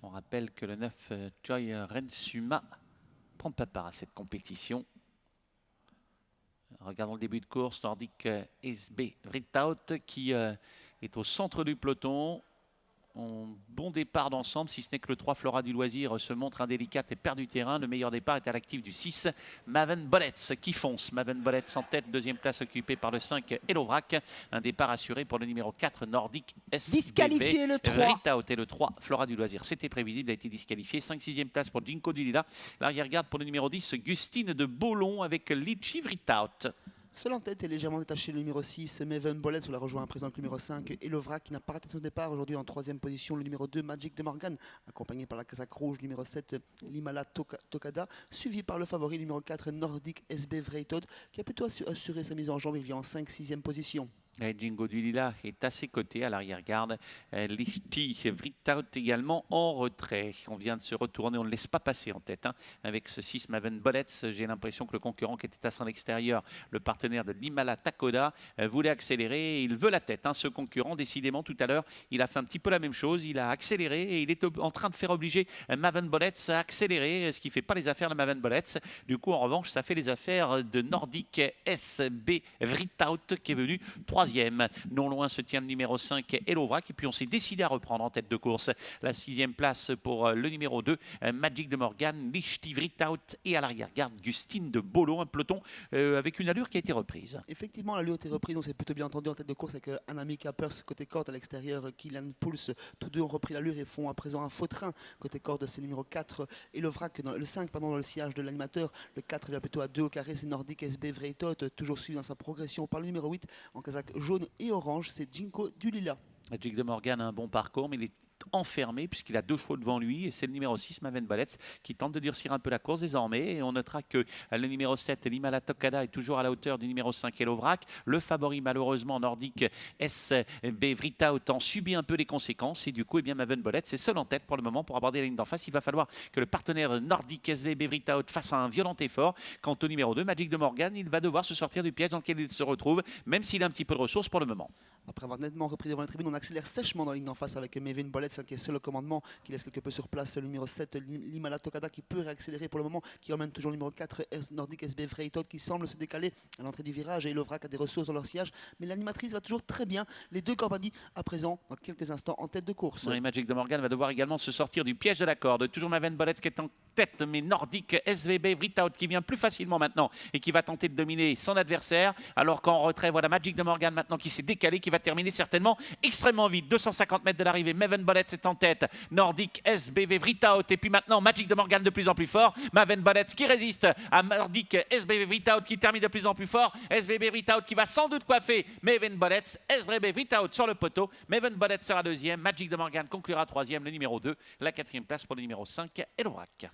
On rappelle que le 9 Joy Rensuma prend pas part à cette compétition. Regardons le début de course. Nordic SB Vritaut qui est au centre du peloton. Bon départ d'ensemble, si ce n'est que le 3 Flora du Loisir se montre indélicate et perd du terrain. Le meilleur départ est à l'actif du 6 Maven Bollets qui fonce. Maven Bollets en tête, deuxième place occupée par le 5 Elovrac. Un départ assuré pour le numéro 4 Nordic SBV. Disqualifié le 3. Vritaut et le 3 Flora du Loisir. C'était prévisible, a été disqualifié. 5-6e place pour Jinko du Lila. L'arrière-garde pour le numéro 10 Gustine de Bolon avec Litchi Vritaut. Seul en tête est légèrement détaché le numéro 6, Maven Bollets, sur la rejoint à présent avec le numéro 5, Elovrac qui n'a pas raté son départ aujourd'hui en troisième position, le numéro 2, Magic de Morgan, accompagné par la casaque rouge, numéro 7, Limala Tokada, suivi par le favori, numéro 4, Nordic SB Vritaut, qui a plutôt assuré sa mise en jambe, il vient en 5-6e position. Jingo du Lila est à ses côtés à l'arrière-garde. Lichty Vritaut également en retrait. On vient de se retourner, on ne laisse pas passer en tête avec ce 6 Maven Bollets. J'ai l'impression que le concurrent qui était à son extérieur, le partenaire de Limala Takoda, voulait accélérer. Il veut la tête, ce concurrent. Décidément, tout à l'heure, il a fait un petit peu la même chose. Il a accéléré et il est en train de faire obliger Maven Bollets à accélérer, ce qui ne fait pas les affaires de Maven Bollets. Du coup, en revanche, ça fait les affaires de Nordic SB Vritaut qui est venu 3e. Non loin se tient le numéro 5 Elovrac. Et puis on s'est décidé à reprendre en tête de course la 6e place pour le numéro 2 Magic de Morgan, Lichty Vritaut et à l'arrière-garde Gustine de Bolon. Un peloton avec une allure qui a été reprise. Effectivement, l'allure a été reprise. On s'est plutôt bien entendu en tête de course avec Anami Capers côté corde, à l'extérieur Kylian Pouls. Tous deux ont repris l'allure et font à présent un faux train côté corde. C'est le numéro 4 Elovrac, le 5 dans le sillage de l'animateur. Le 4 vient plutôt à 2 au carré. C'est Nordic SB Vritaut, toujours suivi dans sa progression par le numéro 8 en casaque jaune et orange, c'est Jinko du Lila. Magic de Morgan a un bon parcours, mais il est enfermé puisqu'il a 2 chevaux devant lui et c'est le numéro 6 Maven Bollets qui tente de durcir un peu la course désormais. Et on notera que le numéro 7 Limala Tokada est toujours à la hauteur du numéro 5 Elovrac. Le favori malheureusement Nordic SB Vritaut en subit un peu les conséquences et du coup Maven Bollets est seul en tête pour le moment pour aborder la ligne d'en face. Il va falloir que le partenaire Nordic SB Vritaut fasse un violent effort. Quant au numéro 2 Magic de Morgan, il va devoir se sortir du piège dans lequel il se retrouve, même s'il a un petit peu de ressources pour le moment. Après avoir nettement repris devant la tribune, on accélère sèchement dans la ligne d'en face avec Maven Bollets qui est seul au commandement, qui laisse quelque peu sur place le numéro 7 Limala Tokada qui peut réaccélérer pour le moment, qui emmène toujours le numéro 4 Nordic SB Vritaut qui semble se décaler à l'entrée du virage et Elovrac a des ressources dans leur sillage, mais l'animatrice va toujours très bien. Les deux Corbadi à présent dans quelques instants en tête de course. Oui, Magic de Morgan va devoir également se sortir du piège de la corde. Toujours Maven Bollets qui est en tête, mais Nordic SVB Vritaut qui vient plus facilement maintenant et qui va tenter de dominer son adversaire, alors qu'en retrait, voilà Magic de Morgan maintenant qui s'est décalé, qui va terminer certainement extrêmement vite. 250 mètres de l'arrivée, Maven Bollets est en tête, Nordic SBV Vritaut, et puis maintenant Magic de Morgan de plus en plus fort, Maven Bollets qui résiste à Nordic SBV Vritaut qui termine de plus en plus fort, SBV Vritaut qui va sans doute coiffer Maven Bollets, SBV Vritaut sur le poteau, Maven Bollets sera deuxième, Magic de Morgan conclura troisième, le numéro 2, la 4e place pour le numéro 5 Elovrac.